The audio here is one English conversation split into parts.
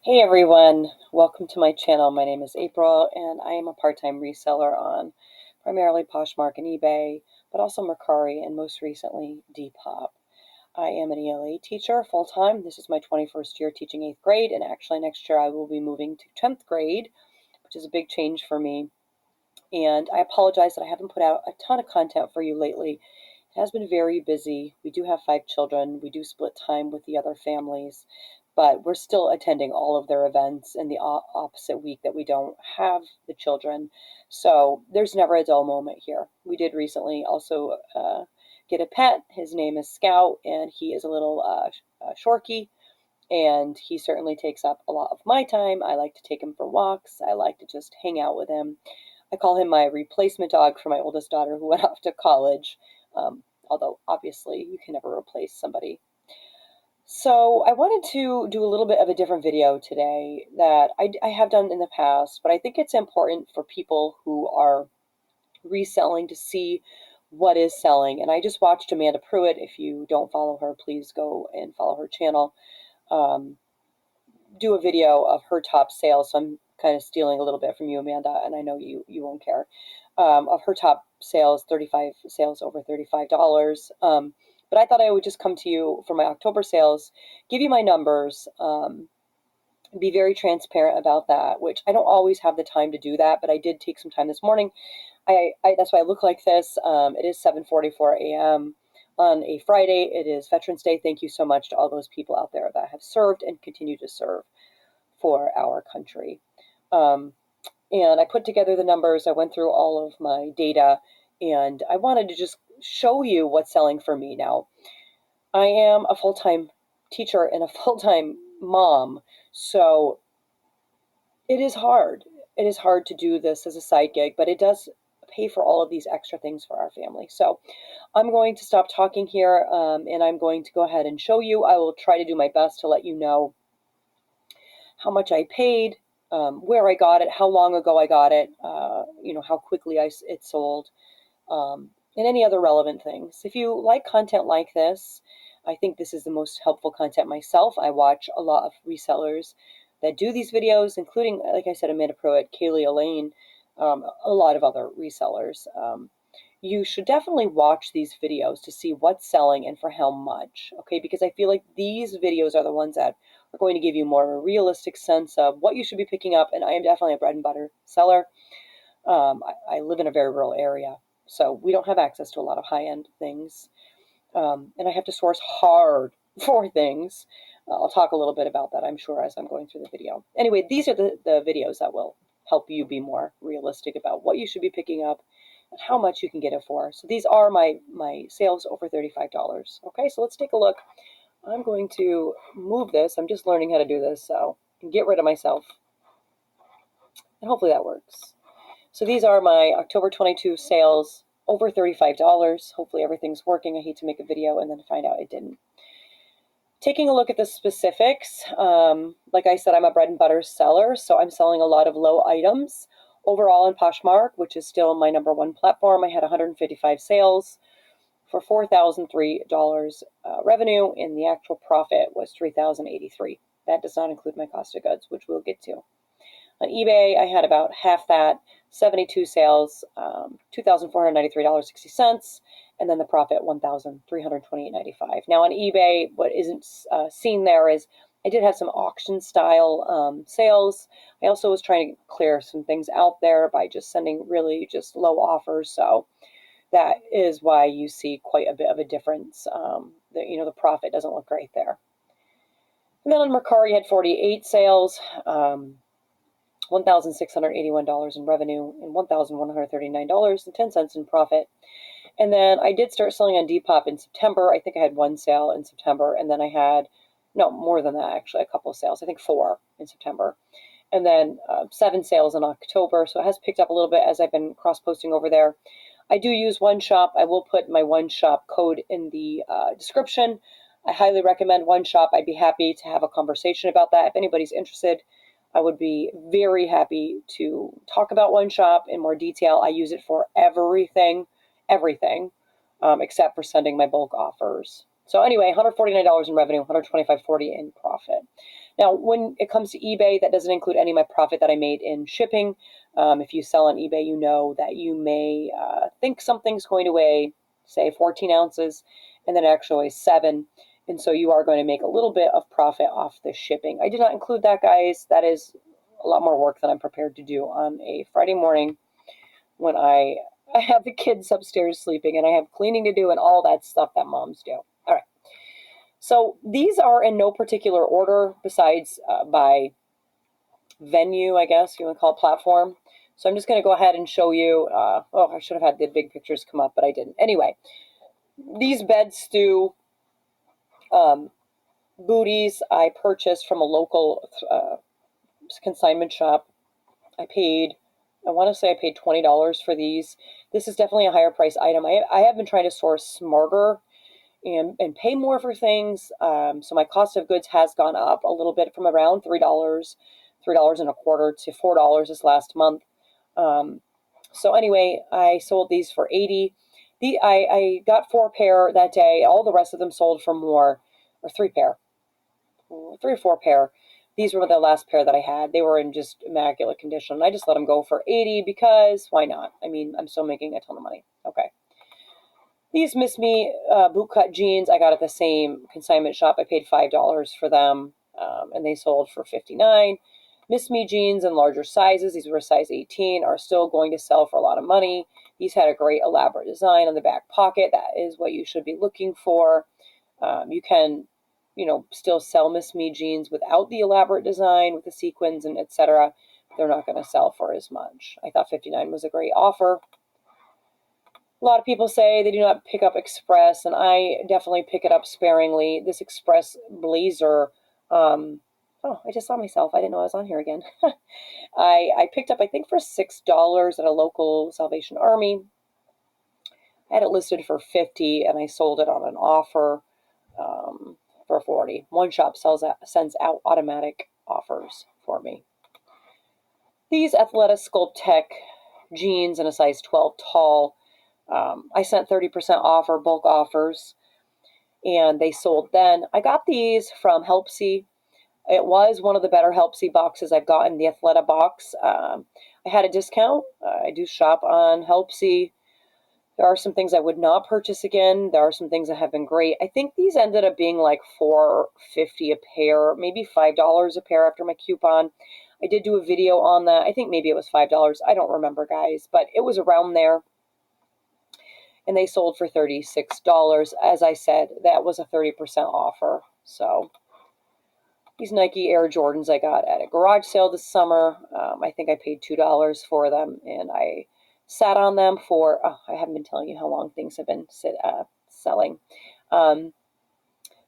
Hey everyone, welcome to my channel. My name is April and I am a part-time reseller on primarily Poshmark and eBay, but also Mercari and most recently Depop. I am an ELA teacher full-time. This is my 21st year teaching 8th grade, and actually next year I will be moving to 10th grade, which is a big change for me. And I apologize that I haven't put out a ton of content for you lately. It has been very busy. We do have 5 children. We do split time with the other families, but we're still attending all of their events in the opposite week that we don't have the children. So there's never a dull moment here. We did recently also get a pet. His name is Scout, and he is a little shorky, and he certainly takes up a lot of my time. I like to take him for walks. I like to just hang out with him. I call him my replacement dog for my oldest daughter who went off to college, although obviously you can never replace somebody. So I wanted to do a little bit of a different video today that I have done in the past, but I think it's important for people who are reselling to see what is selling. And I just watched Amanda Pruitt. If you don't follow her, please go and follow her channel. Um, do a video of her top sales. So I'm kind of stealing a little bit from you, Amanda, and I know you won't care. Of her top sales, 35 sales over $35. But I thought I would just come to you for my October sales, give you my numbers, be very transparent about that, which I don't always have the time to do that, but I did take some time this morning. That's why I look like this. It is 7:44 a.m. on a Friday. It is Veterans Day. Thank you so much to all those people out there that have served and continue to serve for our country. Um, and I put together the numbers. I went through all of my data, and I wanted to just show you what's selling for me now. I am a full-time teacher and a full-time mom, so it is hard. It is hard to do this as a side gig, but it does pay for all of these extra things for our family. So I'm going to stop talking here, and I'm going to go ahead and show you. I will try to do my best to let you know how much I paid, where I got it, how long ago I got it, how quickly it sold, and any other relevant things. If you like content like this, I think this is the most helpful content myself. I watch a lot of resellers that do these videos, including, like I said, Amanda Pruitt, Kaylee Elaine, a lot of other resellers. You should definitely watch these videos to see what's selling and for how much, okay? Because I feel like these videos are the ones that are going to give you more of a realistic sense of what you should be picking up. And I am definitely a bread and butter seller. I live in a very rural area, so we don't have access to a lot of high-end things. And I have to source hard for things. I'll talk a little bit about that, I'm sure, as I'm going through the video. Anyway, these are the videos that will help you be more realistic about what you should be picking up and how much you can get it for. So these are my sales over $35. Okay, so let's take a look. I'm going to move this. I'm just learning how to do this, so I can get rid of myself. And hopefully that works. So these are my October 22 sales over $35. Hopefully everything's working. I hate to make a video and then find out it didn't. Taking a look at the specifics, like I said, I'm a bread and butter seller, so I'm selling a lot of low items. Overall on Poshmark, which is still my #1 platform, I had 155 sales for $4,003 revenue, and the actual profit was $3,083. That does not include my cost of goods, which we'll get to. On eBay, I had about half that, 72 sales, $2,493.60, and then the profit, $1,328.95. Now on eBay, what isn't seen there is I did have some auction style sales. I also was trying to clear some things out there by just sending really just low offers. So that is why you see quite a bit of a difference. The profit doesn't look great there. And then on Mercari, had 48 sales. $1,681 in revenue and $1,139.10 in profit. And then I did start selling on Depop in September. I think I had 1 sale in September, and then I had, no, more than that actually, a couple of sales. I think 4 in September. And then 7 sales in October. So it has picked up a little bit as I've been cross-posting over there. I do use One Shop. I will put my One Shop code in the description. I highly recommend One Shop. I'd be happy to have a conversation about that if anybody's interested. I would be very happy to talk about One Shop in more detail. I use it for everything, except for sending my bulk offers. So anyway, $149 in revenue, $125.40 in profit. Now, when it comes to eBay, that doesn't include any of my profit that I made in shipping. If you sell on eBay, you know that you may think something's going to weigh, say, 14 ounces, and then it actually weighs 7. And so you are going to make a little bit of profit off the shipping. I did not include that, guys. That is a lot more work than I'm prepared to do on a Friday morning when I have the kids upstairs sleeping and I have cleaning to do and all that stuff that moms do. All right. So these are in no particular order besides by venue, I guess you want to call it, platform. So I'm just going to go ahead and show you. I should have had the big pictures come up, but I didn't. Anyway, these bed stew booties I purchased from a local consignment shop. I want to say I paid $20 for these. This is definitely a higher price item. I have been trying to source smarter and pay more for things. So my cost of goods has gone up a little bit from around $3 and a quarter to $4 this last month. So anyway, I sold these for 80. I got 4 pair that day. All the rest of them sold for more, or 3 or 4 pair. These were the last pair that I had. They were in just immaculate condition. I just let them go for 80 because why not? I mean, I'm still making a ton of money. Okay. These Miss Me bootcut jeans I got at the same consignment shop. I paid $5 for them, and they sold for 59. Miss Me jeans in larger sizes, these were a size 18, are still going to sell for a lot of money. These had a great elaborate design on the back pocket. That is what you should be looking for. You can, still sell Miss Me jeans without the elaborate design with the sequins and etc. They're not going to sell for as much. I thought 59 was a great offer. A lot of people say they do not pick up Express, and I definitely pick it up sparingly. This Express blazer, I just saw myself. I didn't know I was on here again. I picked up, I think, for $6 at a local Salvation Army. I had it listed for 50, and I sold it on an offer for 40. One shop sends out automatic offers for me. These Athleta Sculpt Tech jeans in a size 12 tall. I sent 30% off or bulk offers, and they sold then. I got these from Helpsy. It was one of the better Helpsy boxes I've gotten, the Athleta box. I had a discount. I do shop on Helpsy. There are some things I would not purchase again. There are some things that have been great. I think these ended up being like $4.50 a pair, maybe $5 a pair after my coupon. I did do a video on that. I think maybe it was $5. I don't remember, guys, but it was around there. And they sold for $36. As I said, that was a 30% offer. So these Nike Air Jordans I got at a garage sale this summer. I think I paid $2 for them, and I sat on them for, I haven't been telling you how long things have been selling.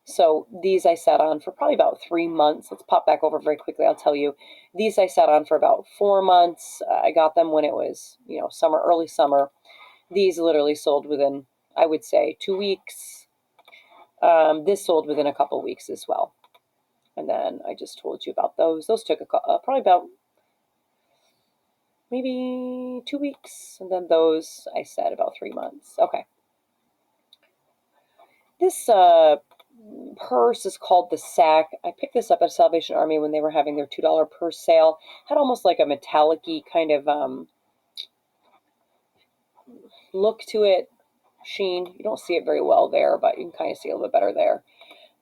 So these I sat on for probably about 3 months. Let's pop back over very quickly. I'll tell you. These I sat on for about 4 months. I got them when it was, summer, early summer. These literally sold within, I would say, 2 weeks. This sold within a couple weeks as well. And then I just told you about those. Those took probably about maybe 2 weeks. And then those, I said, about 3 months. Okay. This purse is called the Sack. I picked this up at Salvation Army when they were having their $2 purse sale. Had almost like a metallic-y kind of look to it, sheen. You don't see it very well there, but you can kind of see a little bit better there.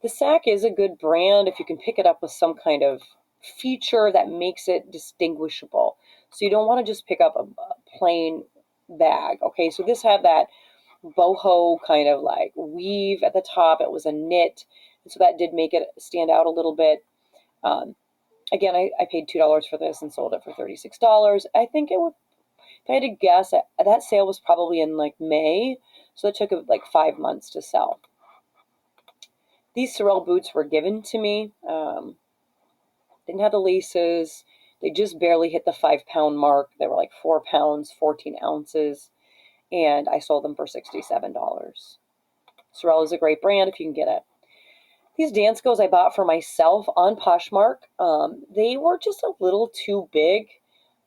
The Sack is a good brand if you can pick it up with some kind of feature that makes it distinguishable. So you don't want to just pick up a plain bag. Okay, so this had that boho kind of like weave at the top. It was a knit, and so that did make it stand out a little bit. Again, I paid $2 for this and sold it for $36. I think it would, if I had to guess, that sale was probably in like May, so it took like 5 months to sell. These Sorel boots were given to me. Didn't have the laces. They just barely hit the 5-pound mark. They were like 4 pounds, 14 ounces, and I sold them for $67. Sorel is a great brand if you can get it. These Danskos I bought for myself on Poshmark. They were just a little too big.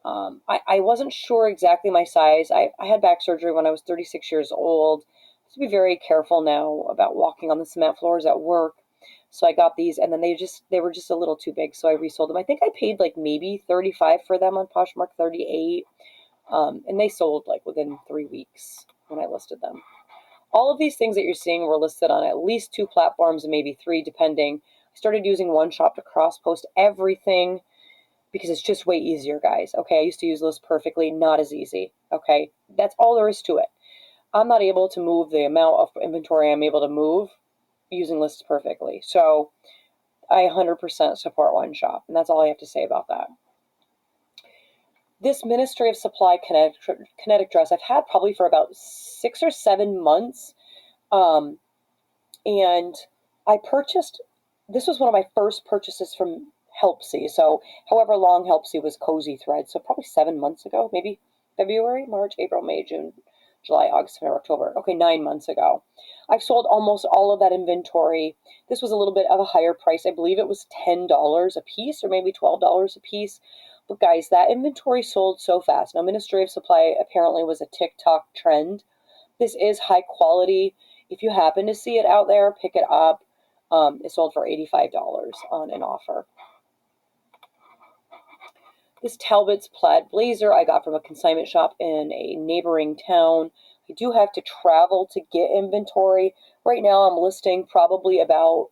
I wasn't sure exactly my size. I had back surgery when I was 36 years old. I have to be very careful now about walking on the cement floors at work. So I got these, and then they were just a little too big, so I resold them. I think I paid like maybe 35 for them on Poshmark, 38, and they sold like within 3 weeks when I listed them. All of these things that you're seeing were listed on at least 2 platforms and maybe 3, depending. I started using one shop to cross post everything because it's just way easier, guys. Okay, I used to use List Perfectly, not as easy. Okay, that's all there is to it. I'm not able to move the amount of inventory I'm able to move using Lists Perfectly. So I 100% support one shop, and that's all I have to say about that. This Ministry of Supply kinetic dress I've had probably for about 6 or 7 months. And I purchased, this was one of my first purchases from Helpsy. So however long Helpsy was Cozy Thread. So probably 7 months ago, maybe February, March, April, May, June, July, August, September, October. Okay, 9 months ago. I've sold almost all of that inventory. This was a little bit of a higher price. I believe it was $10 a piece or maybe $12 a piece. But guys, that inventory sold so fast. Now, Ministry of Supply apparently was a TikTok trend. This is high quality. If you happen to see it out there, pick it up. It sold for $85 on an offer. This Talbot's plaid blazer I got from a consignment shop in a neighboring town. I do have to travel to get inventory. Right now I'm listing probably about,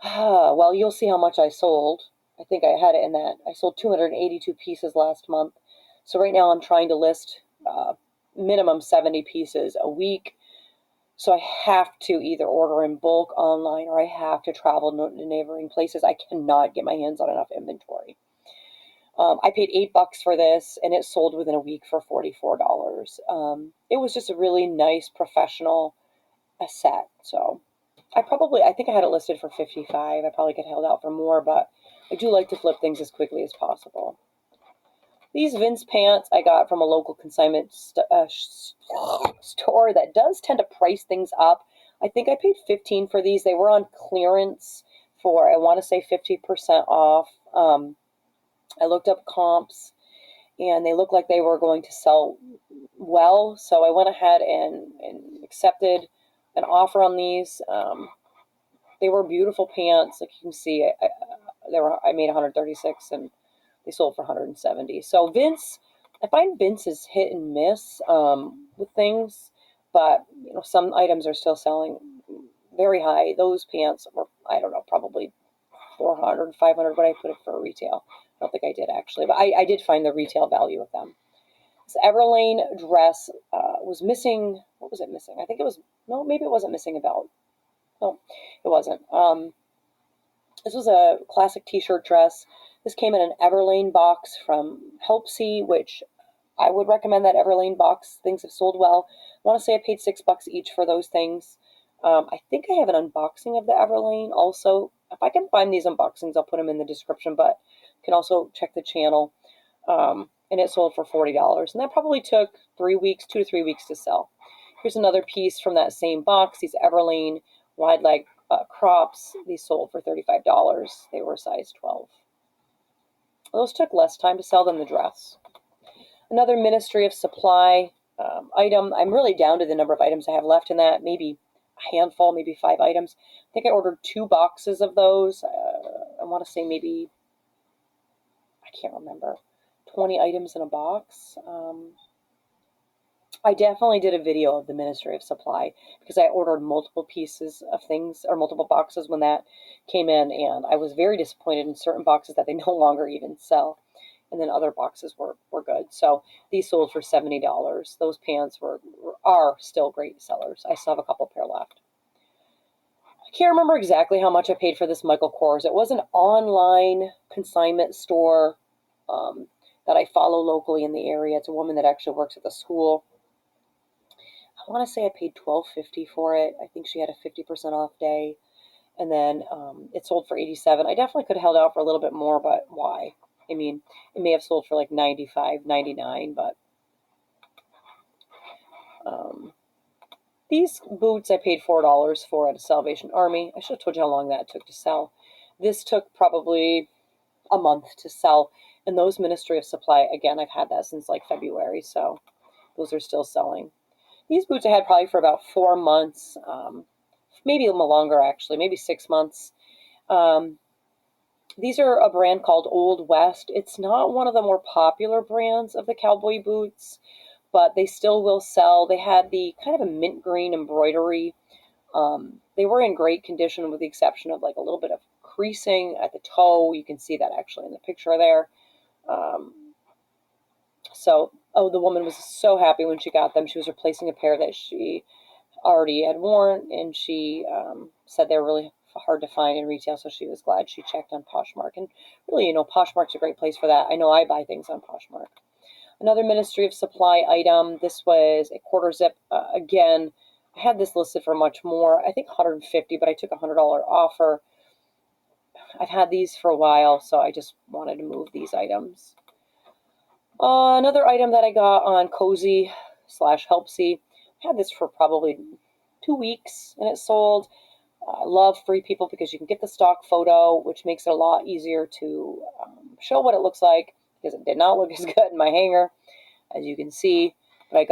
well, you'll see how much I sold. I think I had it in that. I sold 282 pieces last month. So right now I'm trying to list minimum 70 pieces a week. So I have to either order in bulk online or I have to travel to neighboring places. I cannot get my hands on enough inventory. I paid $8 for this, and it sold within a week for $44. It was just a really nice professional set. So I think I had it listed for $55. I probably could held out for more, but I do like to flip things as quickly as possible. These Vince pants I got from a local consignment store that does tend to price things up. I think I paid $15 for these. They were on clearance for, I want to say, 50% off. I looked up comps, and they looked like they were going to sell well, so I went ahead and accepted an offer on these. They were beautiful pants. Like you can see, I made 136 and they sold for 170. So Vince, I find Vince is hit and miss with things, but some items are still selling very high. Those pants were, I don't know, probably 400, 500. What I put it for retail. I don't think I did actually, but I did find the retail value of them. This Everlane dress was missing. What was it missing? I think it was, no, maybe it wasn't missing a belt. No, it wasn't. This was a classic t-shirt dress. This came in an Everlane box from Helpsy, which I would recommend that Everlane box. Things have sold well. I want to say I paid $6 each for those things. I think I have an unboxing of the Everlane also. If I can find these unboxings, I'll put them in the description, but you can also check the channel. And it sold for $40. And that probably took 3 weeks, 2 to 3 weeks to sell. Here's another piece from that same box. These Everlane wide leg crops. These sold for $35. They were size 12. Those took less time to sell than the dress. Another Ministry of Supply item. I'm really down to the number of items I have left in that. Maybe a handful, maybe 5 items. I think I ordered 2 boxes of those. I want to say maybe, I can't remember, 20 items in a box. I definitely did a video of the Ministry of Supply because I ordered multiple pieces of things or multiple boxes when that came in, and I was very disappointed in certain boxes that they no longer even sell, and then other boxes were good. So these sold for $70. Those pants are still great sellers. I still have a couple pair left. I can't remember exactly how much I paid for this Michael Kors. It was an online consignment store that I follow locally in the area. It's a woman that actually works at the school. I want to say I paid $12.50 for it. I think she had a 50% off day. And then it sold for $87. I definitely could have held out for a little bit more, but why? I mean, it may have sold for like $95, $99, but these boots I paid $4 for at a Salvation Army. I should have told you how long that took to sell. This took probably a month to sell. And those Ministry of Supply, again, I've had that since like February, so those are still selling. These boots I had probably for about 4 months. maybe a little longer actually, maybe 6 months. Um, these are a brand called Old West. It's not one of the more popular brands of the cowboy boots, but they still will sell. They had the kind of a mint green embroidery. They were in great condition with the exception of like a little bit of creasing at the toe. You can see that actually in the picture there. Um, oh, the woman was so happy when she got them. She was replacing a pair that she already had worn, and she said they were really hard to find in retail, so she was glad she checked on Poshmark. And really, Poshmark's a great place for that. I know I buy things on Poshmark. Another Ministry of Supply item. This was a quarter zip. Again, I had this listed for much more. I think 150, but I took a $100 offer. I've had these for a while, so I just wanted to move these items. Another item that I got on Cozy slash Helpsy. I had this for probably 2 weeks, and it sold. I love Free People because you can get the stock photo, which makes it a lot easier to show what it looks like, because it did not look as good in my hanger, as you can see. But I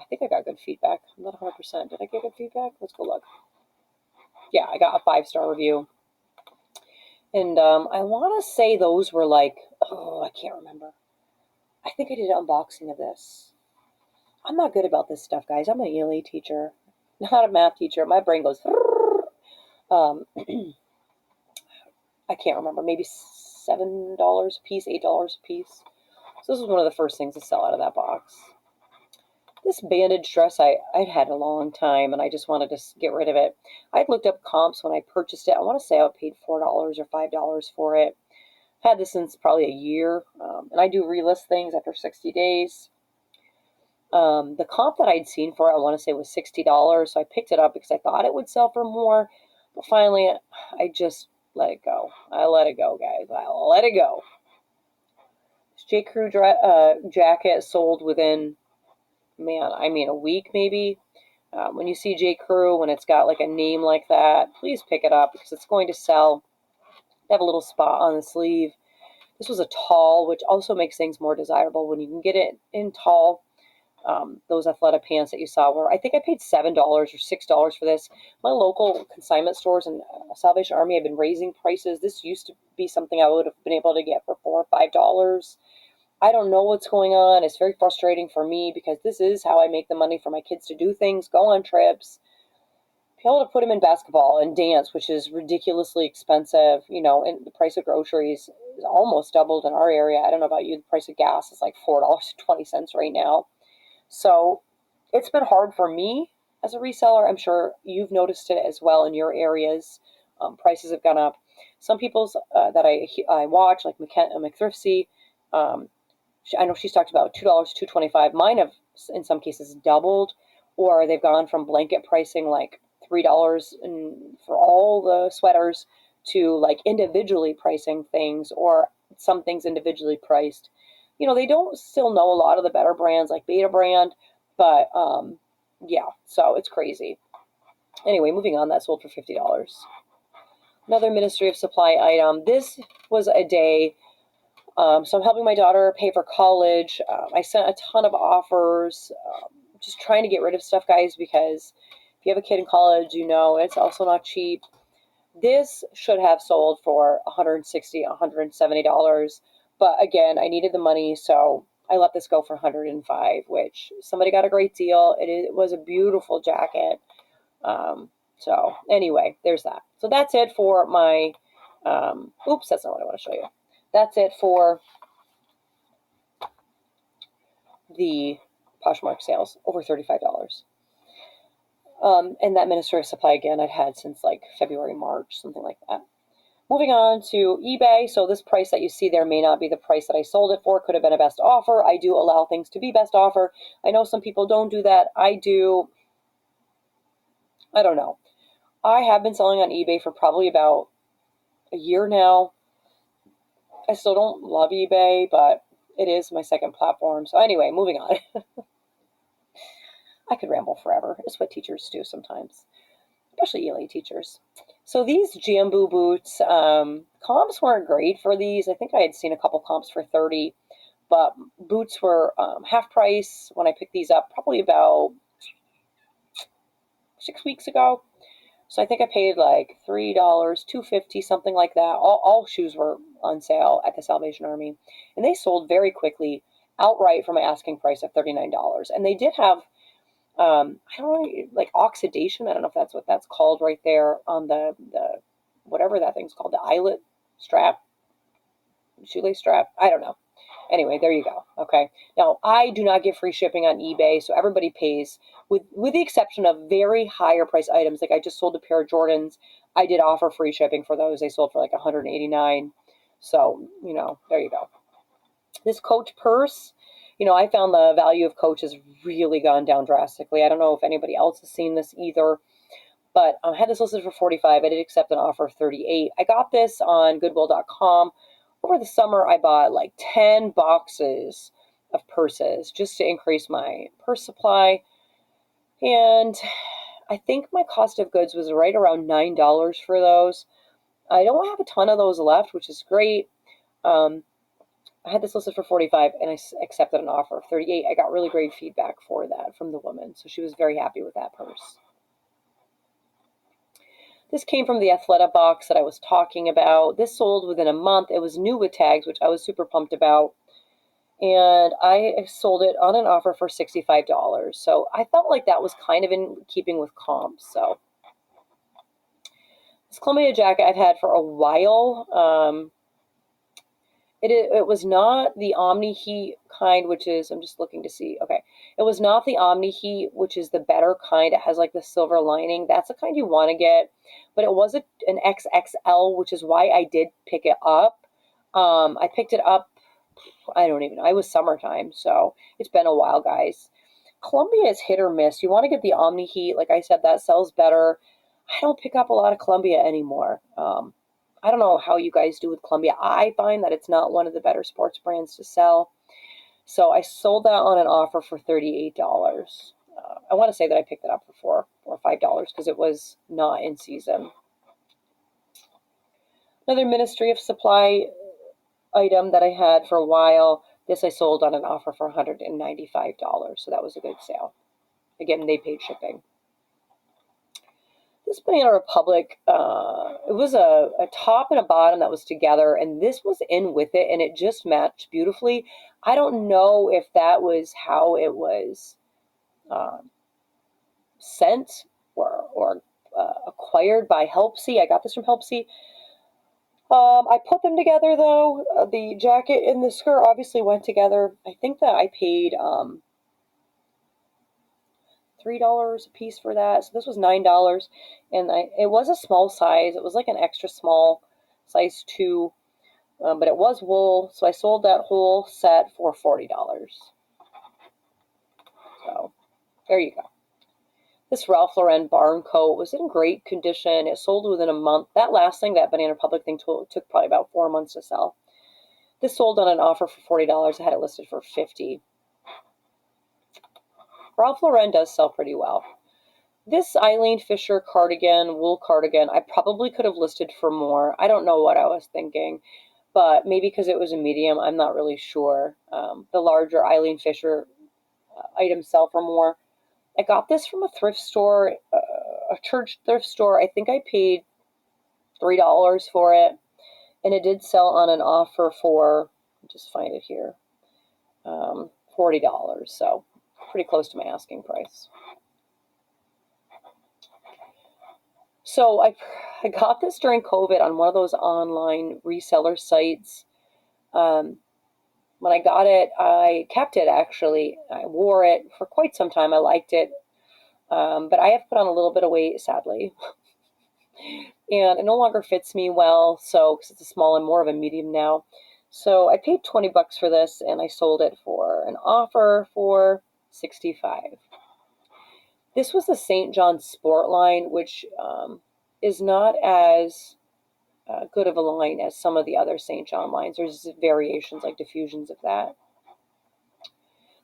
think I got good feedback. I'm not 100%. Did I get good feedback? Let's go look. Yeah, I got a 5-star review. And I want to say those were like, oh, I can't remember. I think I did an unboxing of this. I'm not good about this stuff, guys. I'm an ELA teacher, not a math teacher. My brain goes, um, I can't remember, maybe $7 a piece, $8 a piece. So this was one of the first things to sell out of that box. This bandage dress I'd had a long time, and I just wanted to get rid of it. I'd looked up comps when I purchased it. I want to say I paid $4 or $5 for it. Had this since probably a year, and I do relist things after 60 days. The comp that I'd seen for it, I want to say was $60, so I picked it up because I thought it would sell for more, but finally I just let it go. I let it go, guys. I let it go. This J. Crew jacket sold within, a week maybe. When you see J. Crew, when it's got like a name like that, please pick it up because it's going to sell. They have a little spot on the sleeve. This was a tall, which also makes things more desirable when you can get it in tall. Those athletic pants that you saw were, I think I paid $7 or $6 for this. My local consignment stores and Salvation Army have been raising prices. This used to be something I would have been able to get for $4 or $5. I don't know what's going on. It's very frustrating for me because this is how I make the money for my kids to do things, go on trips, be able to put them in basketball and dance, which is ridiculously expensive, and the price of groceries is almost doubled in our area. I don't know about you. The price of gas is like $4.20 right now. So it's been hard for me as a reseller. I'm sure you've noticed it as well in your areas. Prices have gone up. Some people's that I watch, like McThriftsy, I know she's talked about $2, $2.25. Mine have in some cases doubled, or they've gone from blanket pricing like $3 for all the sweaters to like individually pricing things, or some things individually priced. They don't still know a lot of the better brands like Beta brand, but yeah, so it's crazy. Anyway, moving on, that sold for $50. Another Ministry of Supply item. This was a day. So I'm helping my daughter pay for college. I sent a ton of offers, just trying to get rid of stuff, guys, because if you have a kid in college, it's also not cheap. This should have sold for $160, $170. But again, I needed the money, so I let this go for $105, which somebody got a great deal. It was a beautiful jacket. So anyway, there's that. So that's it for my, oops, that's not what I want to show you. That's it for the Poshmark sales, over $35. And that Ministry of Supply, again, I'd had since like February, March, something like that. Moving on to eBay. So this price that you see there may not be the price that I sold it for. Could have been a best offer. I do allow things to be best offer. I know some people don't do that. I do. I don't know. I have been selling on eBay for probably about a year now. I still don't love eBay, but it is my second platform. So anyway, moving on. I could ramble forever. It's what teachers do sometimes, especially ELA teachers. So these Jambu boots, comps weren't great for these. I think I had seen a couple comps for 30, but boots were half price when I picked these up probably about 6 weeks ago. So I think I paid like $3, $2.50, something like that. All shoes were on sale at the Salvation Army, and they sold very quickly outright for my asking price of $39. And they did have I don't know, like oxidation. I don't know if that's what that's called right there on the whatever that thing's called, the eyelet strap, shoelace strap. I don't know. Anyway, there you go. Okay. Now, I do not get free shipping on eBay, so everybody pays, with the exception of very higher price items. Like I just sold a pair of Jordans. I did offer free shipping for those. They sold for like 189. So, there you go. This Coach purse, I found the value of Coach has really gone down drastically. I don't know if anybody else has seen this either, but I had this listed for 45. I did accept an offer of 38. I got this on Goodwill.com. Over the summer, I bought like 10 boxes of purses just to increase my purse supply. And I think my cost of goods was right around $9 for those. I don't have a ton of those left, which is great. I had this listed for 45 and I accepted an offer of 38. I got really great feedback for that from the woman. So she was very happy with that purse. This came from the Athleta box that I was talking about. This sold within a month. It was new with tags, which I was super pumped about. And I sold it on an offer for $65. So I felt like that was kind of in keeping with comps. So this Columbia jacket I've had for a while. It was not the Omni Heat kind, which is, I'm just looking to see. Okay. It was not the Omni Heat, which is the better kind. It has like the silver lining. That's the kind you want to get. But it was an XXL, which is why I did pick it up. I picked it up, I don't even know. It was summertime, so it's been a while, guys. Columbia is hit or miss. You want to get the Omni Heat. Like I said, that sells better. I don't pick up a lot of Columbia anymore. I don't know how you guys do with Columbia. I find that it's not one of the better sports brands to sell. So I sold that on an offer for $38. I want to say that I picked it up for $4 or $5 because it was not in season. Another Ministry of Supply item that I had for a while. This I sold on an offer for $195. So that was a good sale. Again, they paid shipping. This Banana Republic, it was a top and a bottom that was together, and this was in with it, and it just matched beautifully. I don't know if that was how it was sent or acquired by Helpsy. I got this from Helpsy. I put them together though. The jacket and the skirt obviously went together. I think that I paid $3 a piece for that. So this was $9, and it was a small size. It was like an extra small size 2, but it was wool. So I sold that whole set for $40. So there you go. This Ralph Lauren barn coat was in great condition. It sold within a month. That last thing, that Banana Republic thing, took probably about 4 months to sell. This sold on an offer for $40. I had it listed for $50. Ralph Lauren does sell pretty well. This Eileen Fisher cardigan, wool cardigan, I probably could have listed for more. I don't know what I was thinking, but maybe because it was a medium, I'm not really sure. The larger Eileen Fisher items sell for more. I got this from a thrift store, a church thrift store. I think I paid $3 for it, and it did sell on an offer for, just find it here, $40. So pretty close to my asking price. So I got this during COVID on one of those online reseller sites. When I got it, I kept it actually. I wore it for quite some time. I liked it. But I have put on a little bit of weight, sadly. And it no longer fits me well, so because it's a small and more of a medium now. So I paid $20 for this, and I sold it for an offer for $65. This was the St. John Sport line, which is not as good of a line as some of the other St. John lines. There's variations, like diffusions of that.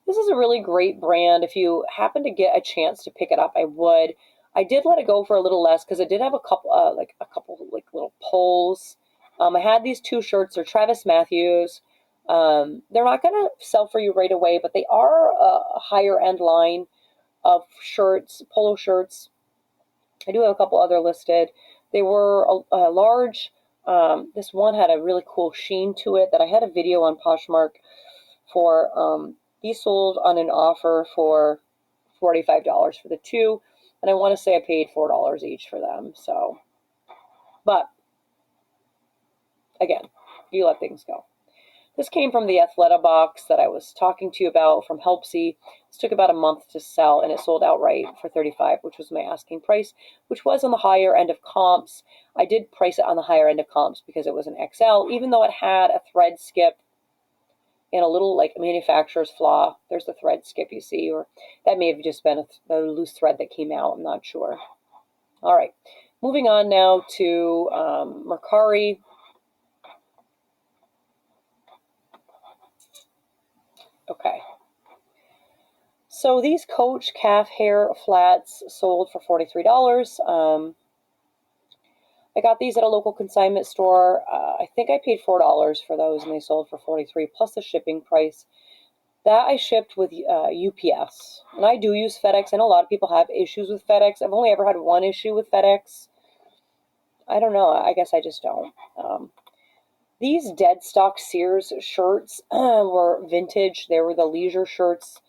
This is a really great brand. If you happen to get a chance to pick it up, I would. I did let it go for a little less because it did have a couple little pulls. I had these 2 shirts. They're Travis Matthews. They're not going to sell for you right away, but they are a higher end line of shirts, polo shirts. I do have a couple other listed. They were a large. This one had a really cool sheen to it that I had a video on Poshmark for. These sold on an offer for $45 for the two, and I want to say I paid $4 each for them. So, but again, you let things go. This came from the Athleta box that I was talking to you about from Helpsy. This took about a month to sell, and it sold outright for $35, which was my asking price, which was on the higher end of comps. I did price it on the higher end of comps because it was an XL, even though it had a thread skip and a little like manufacturer's flaw. There's the thread skip you see, or that may have just been a loose thread that came out. I'm not sure. All right, moving on now to Mercari. Okay. So these Coach calf hair flats sold for $43. I got these at a local consignment store. I think I paid $4 for those, and they sold for $43 plus the shipping price. That I shipped with UPS, and I do use FedEx. I know a lot of people have issues with FedEx. I've only ever had one issue with FedEx. I don't know. I guess I just don't. These dead stock Sears shirts were vintage. They were the leisure shirts.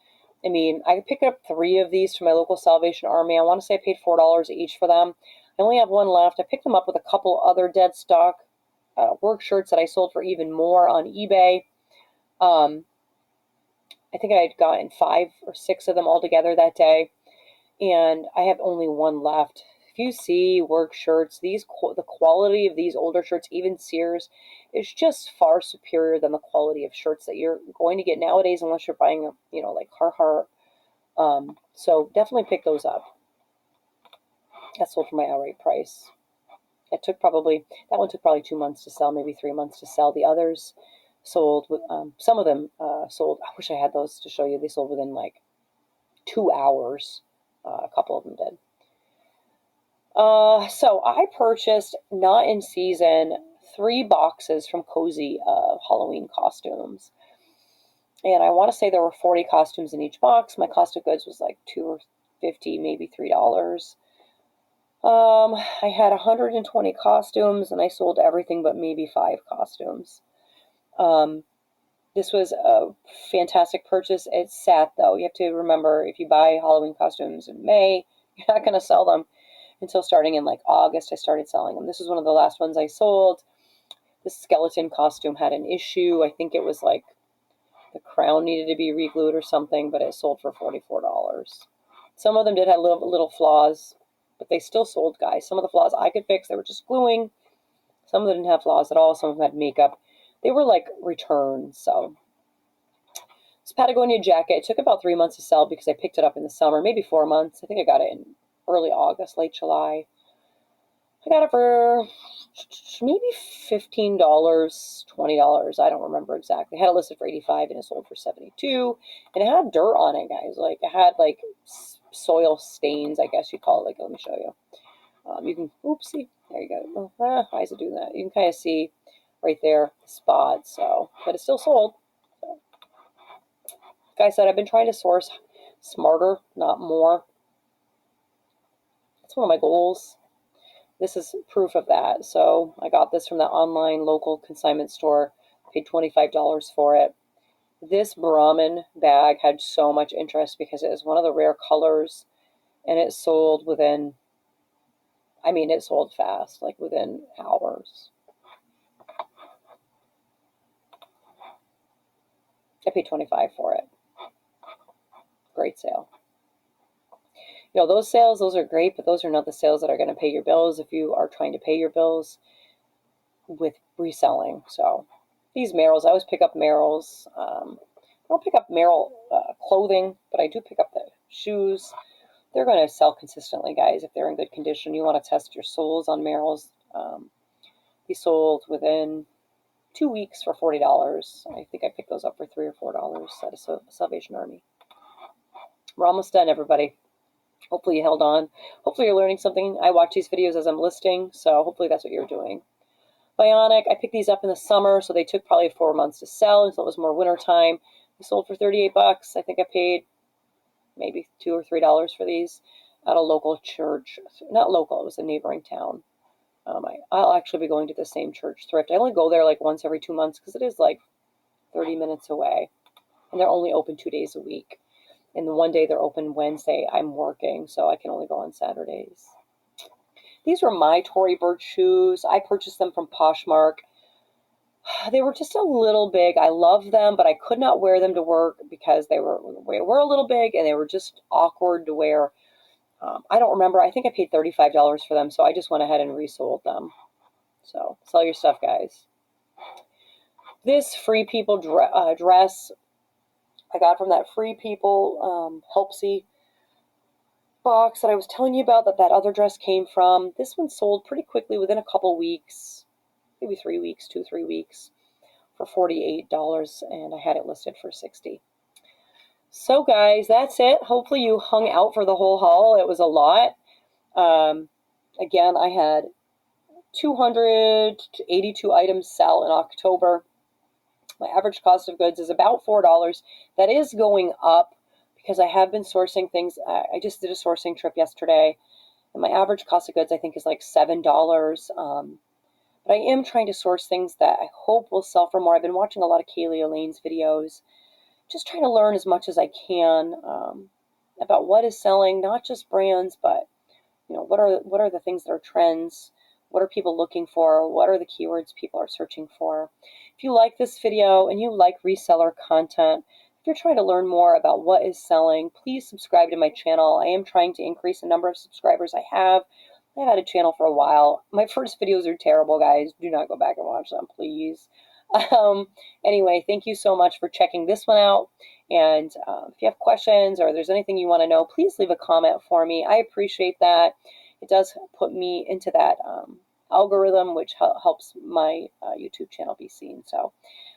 I mean, I picked up 3 of these from my local Salvation Army. I want to say I paid $4 each for them. I only have one left. I picked them up with a couple other dead stock work shirts that I sold for even more on eBay. I think I had gotten 5 or 6 of them all together that day, and I have only one left. If you see work shirts, the quality of these older shirts, even Sears, is just far superior than the quality of shirts that you're going to get nowadays, unless you're buying, like Carhartt. So definitely pick those up. That sold for my outright price. That one took probably 2 months to sell, maybe 3 months to sell. The others sold with some of them sold. I wish I had those to show you. They sold within like 2 hours. A couple of them did. So I purchased, not in season, 3 boxes from Cozy of Halloween costumes. And I want to say there were 40 costumes in each box. My cost of goods was like $2.50, maybe $3. I had 120 costumes, and I sold everything but maybe 5 costumes. This was a fantastic purchase. It's sad, though. You have to remember, if you buy Halloween costumes in May, you're not going to sell them until starting in like August. I started selling them. This is one of the last ones I sold. This skeleton costume had an issue. I think it was like the crown needed to be re-glued or something, but it sold for $44. Some of them did have little flaws, but they still sold, guys. Some of the flaws I could fix. They were just gluing. Some of them didn't have flaws at all. Some of them had makeup. They were like returns. So this Patagonia jacket, it took about 3 months to sell because I picked it up in the summer, maybe 4 months. I think I got it in early August, late July. I got it for maybe $15, $20. I don't remember exactly. I had it listed for $85 and it sold for $72. And it had dirt on it, guys. Like, it had like soil stains, I guess you call it. Like, let me show you. You can, oopsie, there you go. Why is it doing that? You can kind of see right there the spot. So, but it still sold. So, like I said, I've been trying to source smarter, not more. That's one of my goals. This is proof of that. So I got this from the online local consignment store. Paid $25 for it. This Brahmin bag had so much interest because it is one of the rare colors, and it sold within, it sold fast, like within hours. I paid $25 for it. Great sale. Those sales, those are great, but those are not the sales that are going to pay your bills if you are trying to pay your bills with reselling. So these Merrells, I always pick up Merrells. I don't pick up Merrell clothing, but I do pick up the shoes. They're going to sell consistently, guys, if they're in good condition. You want to test your soles on Merrells. These sold within 2 weeks for $40. I think I picked those up for $3 or $4 at a Salvation Army. We're almost done, everybody. Hopefully you held on. Hopefully you're learning something. I watch these videos as I'm listing, so hopefully that's what you're doing. Bionic, I picked these up in the summer, so they took probably 4 months to sell until it was more winter time. They sold for $38. I think I paid maybe $2 or $3 for these. at a local church. Not local, it was a neighboring town. I'll actually be going to the same church thrift. I only go there like once every 2 months because it is like 30 minutes away. And they're only open 2 days a week. And the one day they're open Wednesday, I'm working, so I can only go on Saturdays. These were my Tory Burch shoes. I purchased them from Poshmark. They were just a little big. I love them, but I could not wear them to work because they were a little big and they were just awkward to wear. I don't remember. I think I paid $35 for them, so I just went ahead and resold them. So sell your stuff, guys. This Free People dress I got from that Free People Helpsy box that I was telling you about that other dress came from. This one sold pretty quickly within a couple weeks, maybe 3 weeks, 2-3 weeks, for $48, and I had it listed for $60. So guys, that's it. Hopefully you hung out for the whole haul. It was a lot. Again, I had 282 items sell in October. My average cost of goods is about $4. That is going up because I have been sourcing things. I just did a sourcing trip yesterday, and my average cost of goods I think is like $7. But I am trying to source things that I hope will sell for more. I've been watching a lot of Kaylee Elaine's videos, just trying to learn as much as I can about what is selling, not just brands, but what are the things that are trends? What are people looking for? What are the keywords people are searching for? If you like this video and you like reseller content, if you're trying to learn more about what is selling, please subscribe to my channel. I am trying to increase the number of subscribers I have. I've had a channel for a while. My first videos are terrible, guys. Do not go back and watch them, please. Anyway, thank you so much for checking this one out. And if you have questions or there's anything you want to know, please leave a comment for me. I appreciate that. It does put me into that algorithm, which helps my YouTube channel be seen. So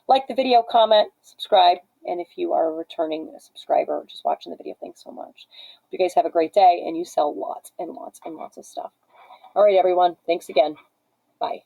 like the video, comment, subscribe. And if you are a returning subscriber just watching the video, thanks so much. Hope you guys have a great day and you sell lots and lots and lots of stuff. All right, everyone. Thanks again. Bye.